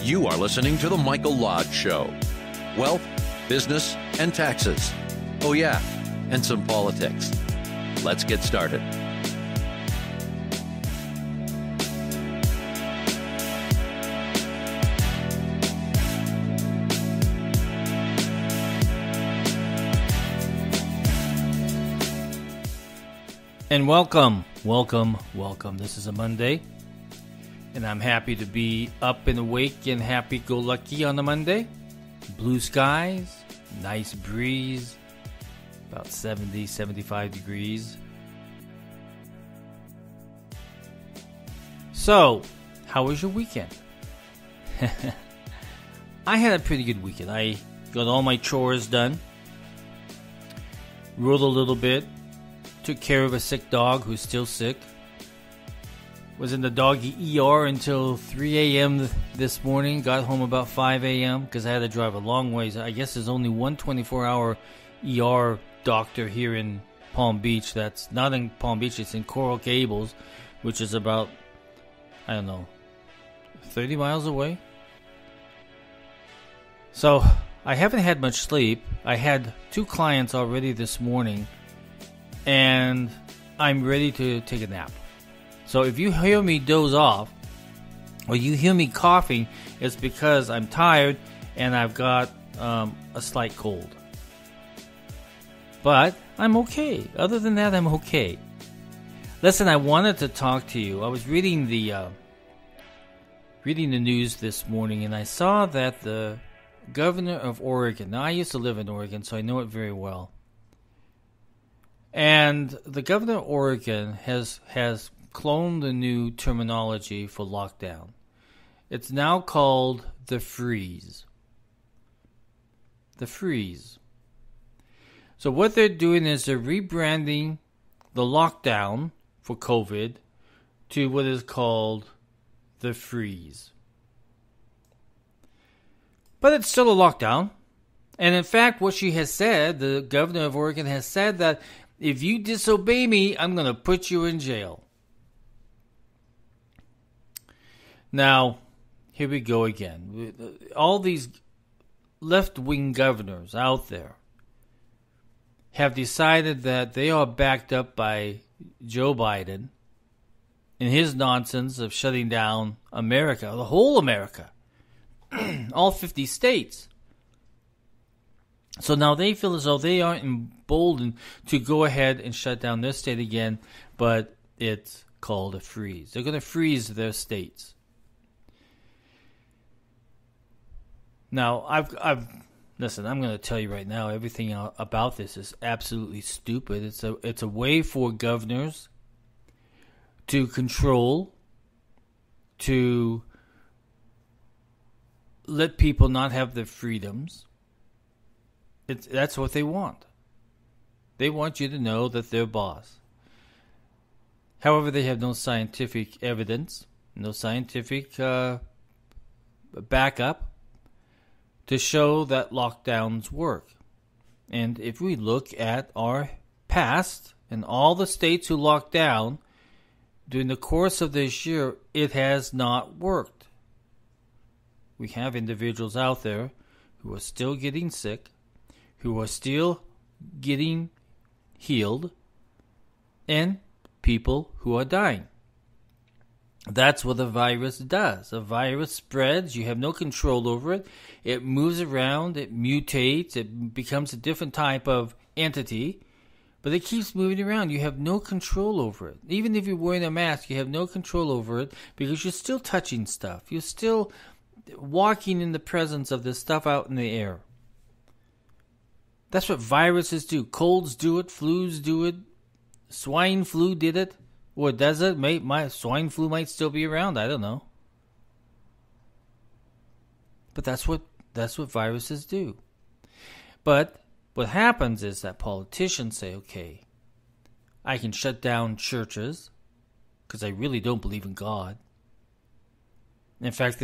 You are listening to The Michael Lodge Show. Wealth, business, and taxes. Oh yeah, and some politics. Let's get started. And welcome. This is a Monday, and I'm happy to be up and awake and happy-go-lucky on a Monday. Blue skies, nice breeze, about 70, 75 degrees. So, how was your weekend? I had a pretty good weekend. I got all my chores done, rode a little bit, took care of a sick dog who's still sick. Was in the doggy ER until 3 a.m. this morning. Got home about 5 a.m. because I had to drive a long ways. I guess there's only one 24-hour ER doctor here in Palm Beach. That's not in Palm Beach. It's in Coral Gables, which is about, 30 miles away. So I haven't had much sleep. I had 2 clients already this morning, and I'm ready to take a nap. So if you hear me doze off, or you hear me coughing, it's because I'm tired and I've got a slight cold. But I'm okay. Other than that, I'm okay. Listen, I wanted to talk to you. I was reading the news this morning, and I saw that the governor of Oregon. Now, I used to live in Oregon, so I know it very well. And the governor of Oregon has cloned a new terminology for lockdown. It's now called the freeze. The freeze. So what they're doing is they're rebranding the lockdown for COVID to what is called the freeze. But it's still a lockdown. And in fact, what she has said, the governor of Oregon has said that if you disobey me, I'm going to put you in jail. Now, here we go again. All these left-wing governors out there have decided that they are backed up by Joe Biden and his nonsense of shutting down America, the whole America, all 50 states. So now they feel as though they aren't emboldened to go ahead and shut down their state again, but it's called a freeze. They're going to freeze their states. Now, listen, I'm going to tell you right now, everything about this is absolutely stupid. It's a way for governors to control, to let people not have their freedoms. That's what they want. They want you to know that they're boss. However, they have no scientific evidence, no scientific backup to show that lockdowns work. And if we look at our past and all the states who locked down during the course of this year, it has not worked. We have individuals out there who are still getting sick, who are still getting healed, and people who are dying. That's what a virus does. A virus spreads. You have no control over it. It moves around. It mutates. It becomes a different type of entity. But it keeps moving around. You have no control over it. Even if you're wearing a mask, you have no control over it because you're still touching stuff. You're still walking in the presence of this stuff out in the air. That's what viruses do. Colds do it. Flus do it. Swine flu did it. Or does it? My swine flu might still be around. I don't know. But that's what viruses do. But what happens is that politicians say, okay, I can shut down churches because I really don't believe in God. In fact,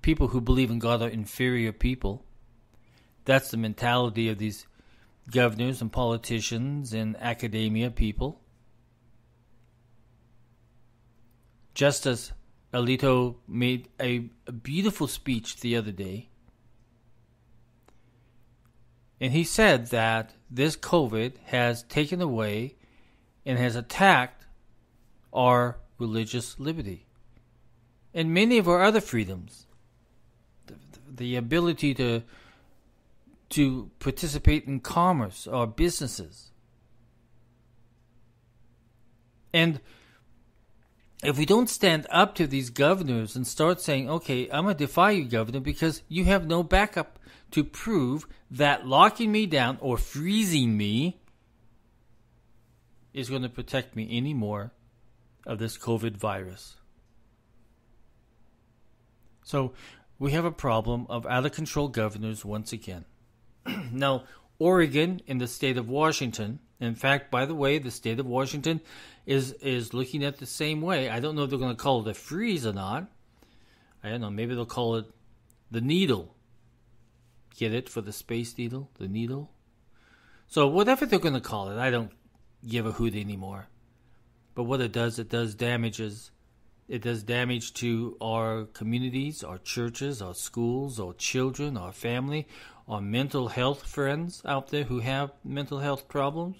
people who believe in God are inferior people. That's the mentality of these governors and politicians and academia people. Just as Alito made a beautiful speech the other day. And he said that this COVID has taken away and has attacked our religious liberty and many of our other freedoms. The ability to participate in commerce or businesses. And if we don't stand up to these governors and start saying, okay, I'm going to defy you, governor, because you have no backup to prove that locking me down or freezing me is going to protect me anymore of this COVID virus. So we have a problem of out-of-control governors once again. Now, Oregon and the state of Washington, in fact, by the way, the state of Washington is looking at the same way. I don't know if they're going to call it a freeze or not. I don't know. Maybe they'll call it the needle. Get it? For the space needle? The needle? So whatever they're going to call it, I don't give a hoot anymore. But what it does damages. It does damage to our communities, our churches, our schools, our children, our family, our mental health friends out there who have mental health problems.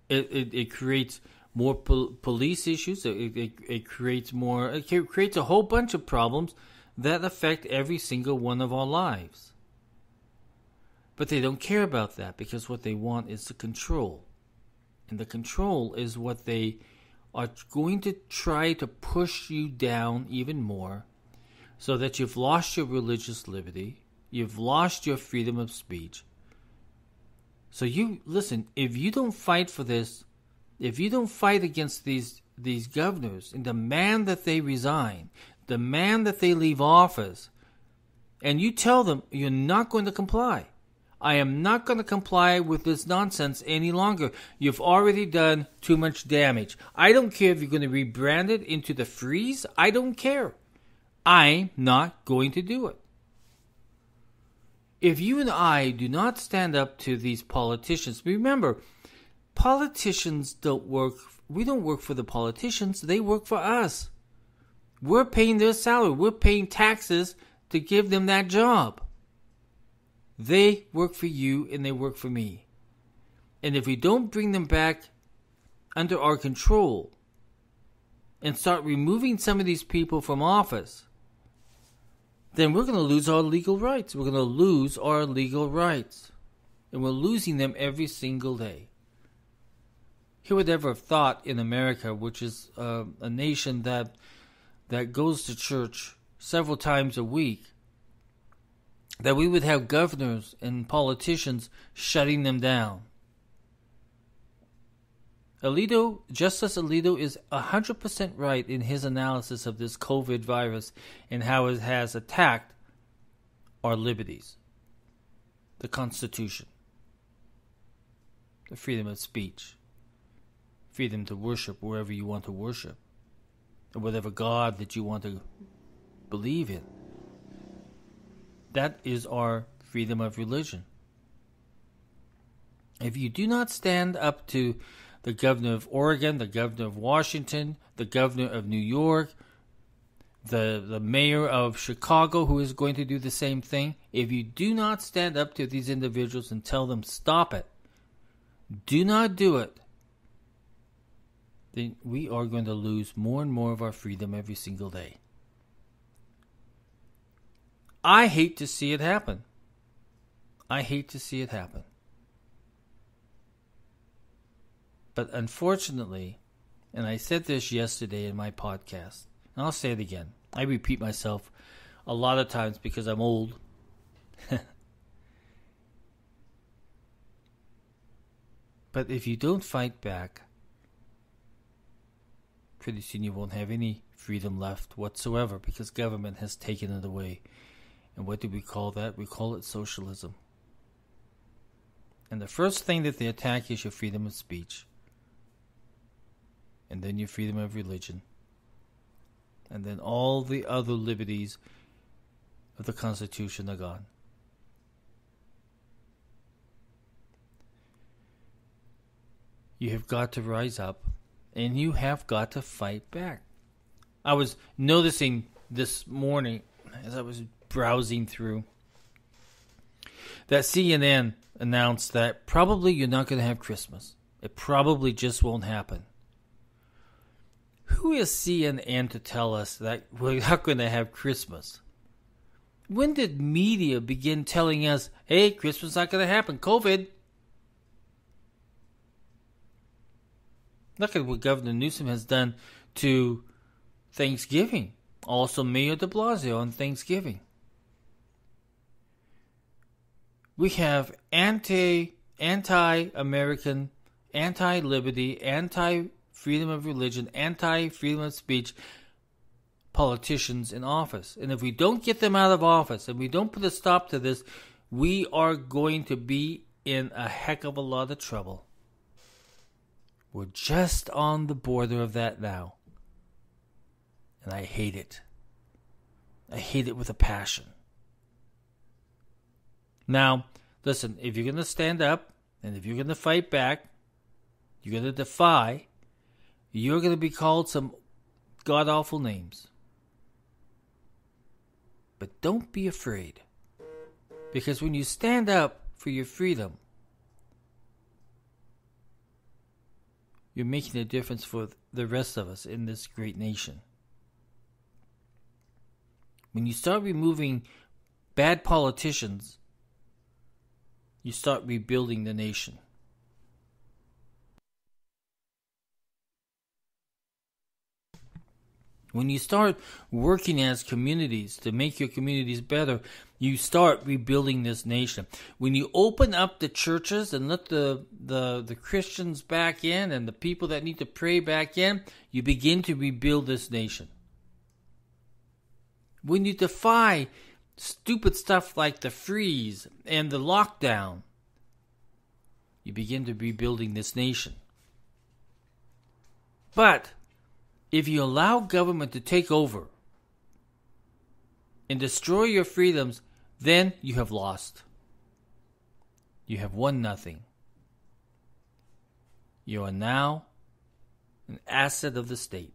It creates more police issues. It creates more. It creates a whole bunch of problems that affect every single one of our lives. But they don't care about that because what they want is the control. And the control is what they are going to try to push you down even more so that you've lost your religious liberty, you've lost your freedom of speech. So you, listen, if you don't fight for this, if you don't fight against these governors and demand that they resign, demand that they leave office, and you tell them you're not going to comply, I am not going to comply with this nonsense any longer. You've already done too much damage. I don't care if you're going to rebrand it into the freeze. I don't care. I'm not going to do it. If you and I do not stand up to these politicians, remember, politicians don't work. We don't work for the politicians. They work for us. We're paying their salary. We're paying taxes to give them that job. They work for you and they work for me. And if we don't bring them back under our control and start removing some of these people from office, then we're going to lose our legal rights. We're going to lose our legal rights. And we're losing them every single day. Who would ever have thought in America, which is a nation that goes to church several times a week, that we would have governors and politicians shutting them down? Justice Alito is 100% right in his analysis of this COVID virus and how it has attacked our liberties, the Constitution, the freedom of speech, freedom to worship wherever you want to worship, or whatever God that you want to believe in. That is our freedom of religion. If you do not stand up to the governor of Oregon, the governor of Washington, the governor of New York, the mayor of Chicago, who is going to do the same thing, if you do not stand up to these individuals and tell them, stop it, do not do it, then we are going to lose more and more of our freedom every single day. I hate to see it happen. I hate to see it happen. But unfortunately, and I said this yesterday in my podcast, and I'll say it again. I repeat myself a lot of times because I'm old. But if you don't fight back, pretty soon you won't have any freedom left whatsoever because government has taken it away. And what do we call that? We call it socialism. And the first thing that they attack is your freedom of speech. And then your freedom of religion. And then all the other liberties of the Constitution are gone. You have got to rise up and you have got to fight back. I was noticing this morning as I was browsing through that CNN announced that probably you're not going to have Christmas. It probably just won't happen. Who is CNN to tell us that we're not going to have Christmas? When did media begin telling us, hey, Christmas is not going to happen, COVID? Look at what Governor Newsom has done to Thanksgiving. Also Mayor de Blasio on Thanksgiving. We have anti-American, anti-liberty, anti-freedom of religion, anti-freedom of speech politicians in office. And if we don't get them out of office and we don't put a stop to this, we are going to be in a heck of a lot of trouble. We're just on the border of that now. And I hate it. I hate it with a passion. Now, listen, if you're going to stand up and if you're going to fight back, you're going to defy, you're going to be called some god-awful names. But don't be afraid. Because when you stand up for your freedom, you're making a difference for the rest of us in this great nation. When you start removing bad politicians, you start rebuilding the nation. When you start working as communities to make your communities better, you start rebuilding this nation. When you open up the churches and let the Christians back in and the people that need to pray back in, you begin to rebuild this nation. When you defy stupid stuff like the freeze and the lockdown, you begin to rebuilding this nation. But if you allow government to take over and destroy your freedoms, then you have lost. You have won nothing. You are now an asset of the state.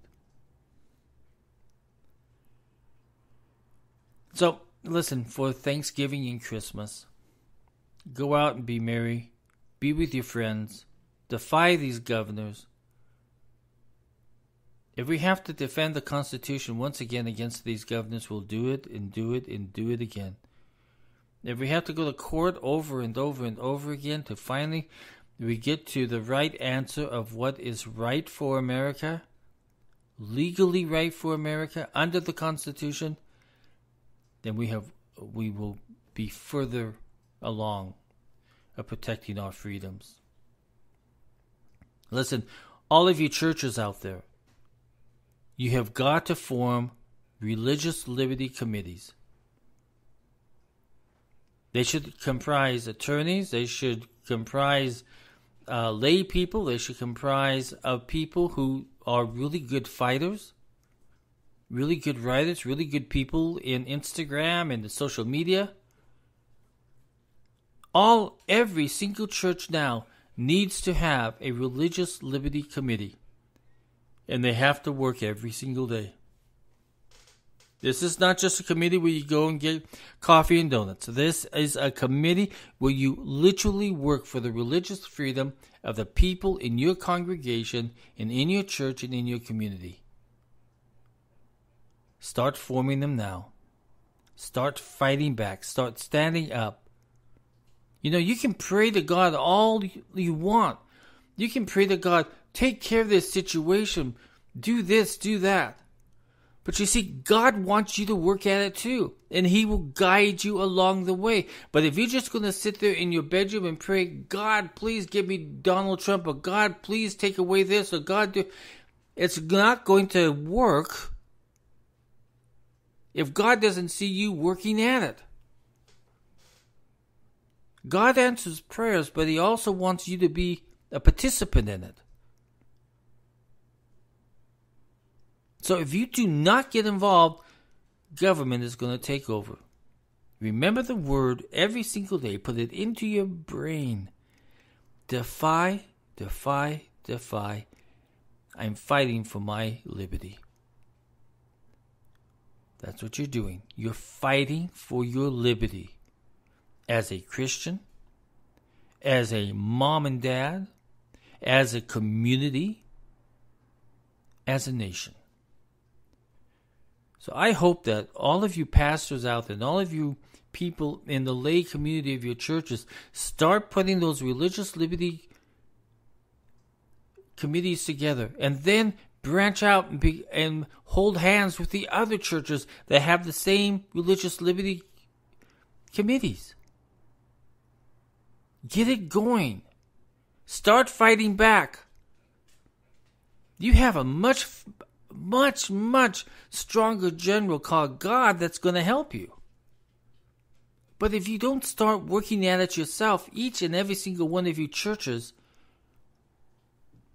So, listen, for Thanksgiving and Christmas, go out and be merry. Be with your friends. Defy these governors. If we have to defend the Constitution once again against these governors, we'll do it and do it and do it again. If we have to go to court over and over and over again to finally we get to the right answer of what is right for America, legally right for America, under the Constitution, then we will be further along of protecting our freedoms. Listen, all of you churches out there, you have got to form religious liberty committees. They should comprise attorneys. They should comprise lay people. They should comprise of people who are really good fighters, really good writers, really good people in Instagram and the social media. Every single church now needs to have a religious liberty committee. And they have to work every single day. This is not just a committee where you go and get coffee and donuts. This is a committee where you literally work for the religious freedom of the people in your congregation and in your church and in your community. Start forming them now. Start fighting back. Start standing up. You know, you can pray to God all you want. You can pray to God, take care of this situation. Do this, do that. But you see, God wants you to work at it too. And He will guide you along the way. But if you're just going to sit there in your bedroom and pray, God, please give me Donald Trump, or God, please take away this, or God, do... It's not going to work if God doesn't see you working at it. God answers prayers, but He also wants you to be a participant in it. So if you do not get involved, government is going to take over. Remember the word every single day. Put it into your brain. Defy, defy, defy. I'm fighting for my liberty. That's what you're doing. You're fighting for your liberty as a Christian, as a mom and dad, as a community, as a nation. So I hope that all of you pastors out there and all of you people in the lay community of your churches start putting those religious liberty committees together, and then branch out and hold hands with the other churches that have the same religious liberty committees. Get it going. Start fighting back. You have a much stronger general called God that's going to help you. But if you don't start working at it yourself, each and every single one of you churches,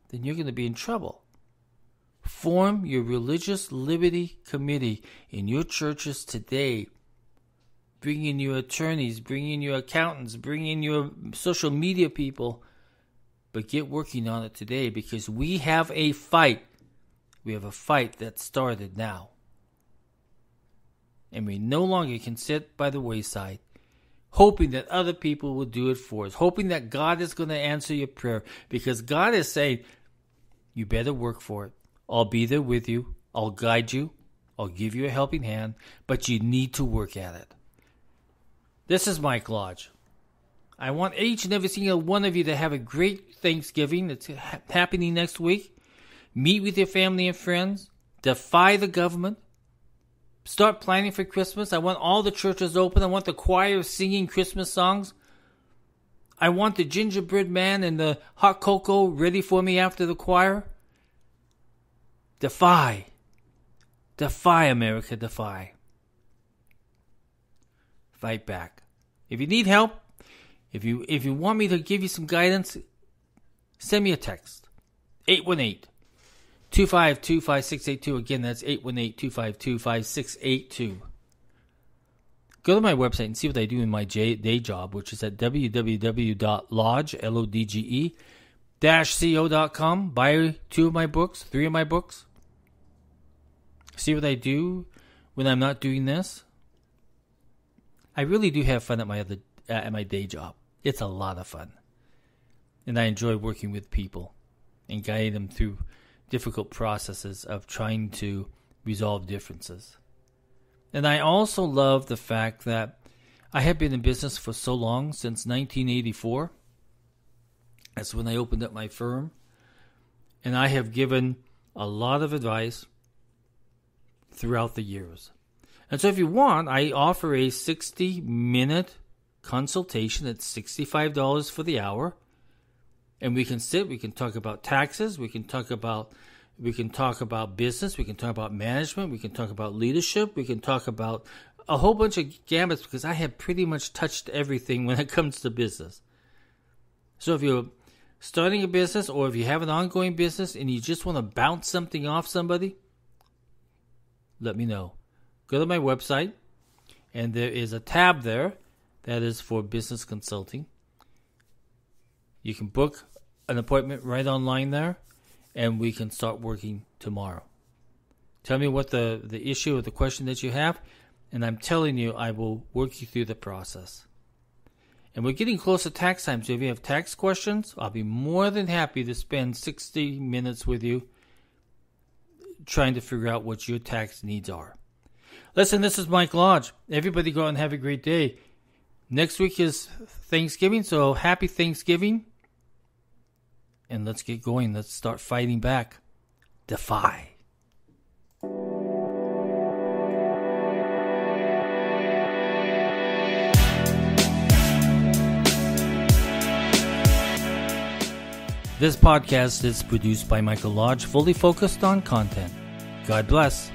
then you're going to be in trouble. Form your religious liberty committee in your churches today. Bring in your attorneys, bring in your accountants, bring in your social media people. But get working on it today, because we have a fight. We have a fight that started now. And we no longer can sit by the wayside, hoping that other people will do it for us, hoping that God is going to answer your prayer, because God is saying, you better work for it. I'll be there with you. I'll guide you. I'll give you a helping hand, but you need to work at it. This is Mike Lodge. I want each and every single one of you to have a great Thanksgiving. It's happening next week. Meet with your family and friends. Defy the government. Start planning for Christmas. I want all the churches open. I want the choir singing Christmas songs. I want the gingerbread man and the hot cocoa ready for me after the choir. Defy. Defy, America, defy. Fight back. If you need help, if you want me to give you some guidance, send me a text. 818-252-5682. Again, that's 818-252-5682. Go to my website and see what I do in my day job, which is at www.lodge-co.com. Buy 2 of my books, 3 of my books. See what I do when I'm not doing this. I really do have fun at my day job. It's a lot of fun. And I enjoy working with people and guiding them through difficult processes of trying to resolve differences. And I also love the fact that I have been in business for so long, since 1984. That's when I opened up my firm. And I have given a lot of advice throughout the years. And so if you want, I offer a 60-minute consultation at $65 for the hour. And we can talk about taxes, we can talk about business, we can talk about management, we can talk about leadership, we can talk about a whole bunch of gamuts, because I have pretty much touched everything when it comes to business. So if you're starting a business, or if you have an ongoing business and you just want to bounce something off somebody, let me know. Go to my website, and there is a tab there that is for business consulting. You can book an appointment right online there, and we can start working tomorrow. Tell me what the issue or the question that you have, and I'm telling you, I will work you through the process. And we're getting close to tax time, so if you have tax questions, I'll be more than happy to spend 60 minutes with you trying to figure out what your tax needs are. Listen, this is Mike Lodge. Everybody go out and have a great day. Next week is Thanksgiving, so happy Thanksgiving. And let's get going. Let's start fighting back. Defy. This podcast is produced by Michael Lodge, fully focused on content. God bless.